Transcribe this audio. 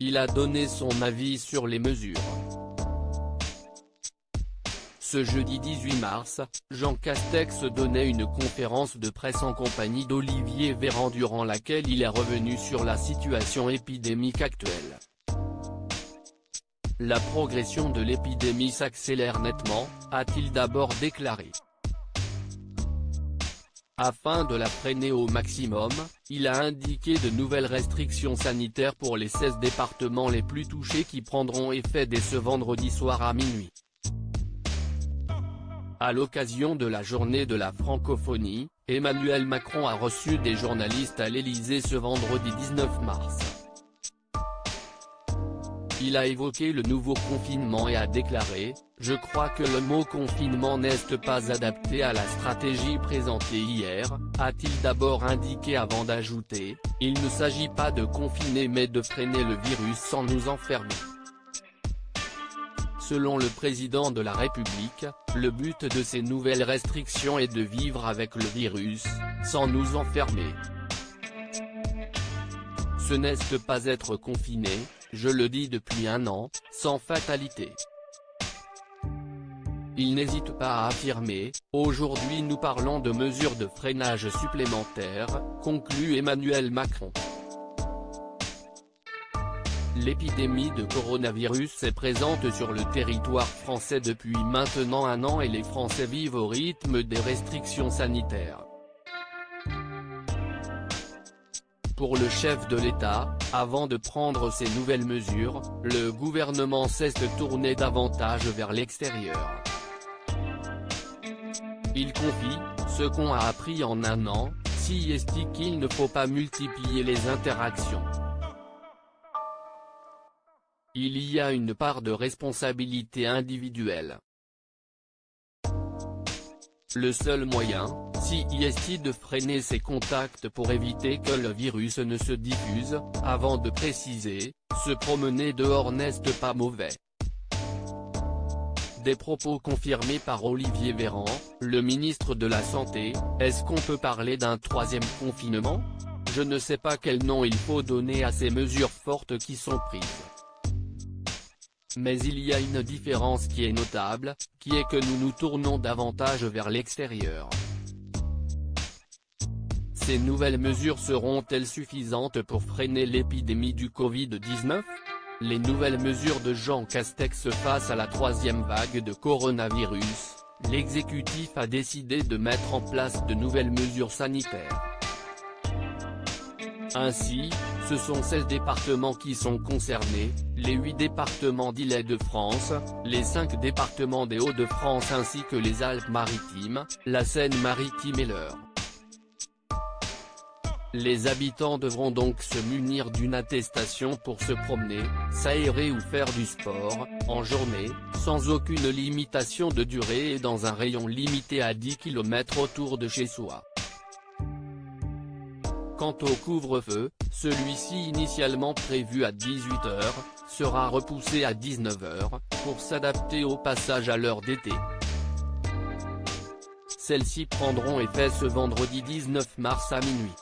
Il a donné son avis sur les mesures. Ce jeudi 18 mars, Jean Castex donnait une conférence de presse en compagnie d'Olivier Véran durant laquelle il est revenu sur la situation épidémique actuelle. La progression de l'épidémie s'accélère nettement, a-t-il d'abord déclaré. Afin de la freiner au maximum, il a indiqué de nouvelles restrictions sanitaires pour les 16 départements les plus touchés qui prendront effet dès ce vendredi soir à minuit. À l'occasion de la journée de la francophonie, Emmanuel Macron a reçu des journalistes à l'Élysée ce vendredi 19 mars. Il a évoqué le nouveau confinement et a déclaré « Je crois que le mot confinement n'est pas adapté à la stratégie présentée hier », a-t-il d'abord indiqué avant d'ajouter « Il ne s'agit pas de confiner mais de freiner le virus sans nous enfermer ». Selon le président de la République, le but de ces nouvelles restrictions est de vivre avec le virus, sans nous enfermer. Ce n'est pas être confiné, je le dis depuis un an, sans fatalité. Il n'hésite pas à affirmer « Aujourd'hui nous parlons de mesures de freinage supplémentaires », conclut Emmanuel Macron. L'épidémie de coronavirus est présente sur le territoire français depuis maintenant un an et les Français vivent au rythme des restrictions sanitaires. Pour le chef de l'État, avant de prendre ces nouvelles mesures, le gouvernement s'est tourné davantage vers l'extérieur. Il confie « Ce qu'on a appris en un an, si est qu'il ne faut pas multiplier les interactions. Il y a une part de responsabilité individuelle. Le seul moyen, si est de freiner ces contacts pour éviter que le virus ne se diffuse, avant de préciser, se promener dehors n'est pas mauvais. » Des propos confirmés par Olivier Véran, le ministre de la Santé. Est-ce qu'on peut parler d'un troisième confinement? Je ne sais pas quel nom il faut donner à ces mesures fortes qui sont prises. Mais il y a une différence qui est notable, qui est que nous nous tournons davantage vers l'extérieur. Ces nouvelles mesures seront-elles suffisantes pour freiner l'épidémie du Covid-19 ? Les nouvelles mesures de Jean Castex face à la troisième vague de coronavirus, l'exécutif a décidé de mettre en place de nouvelles mesures sanitaires. Ainsi, ce sont 16 départements qui sont concernés, les 8 départements d'Île-de-France, les 5 départements des Hauts-de-France ainsi que les Alpes-Maritimes, la Seine-Maritime et l'Eure. Les habitants devront donc se munir d'une attestation pour se promener, s'aérer ou faire du sport, en journée, sans aucune limitation de durée et dans un rayon limité à 10 km autour de chez soi. Quant au couvre-feu, celui-ci initialement prévu à 18h, sera repoussé à 19h, pour s'adapter au passage à l'heure d'été. Celles-ci prendront effet ce vendredi 19 mars à minuit.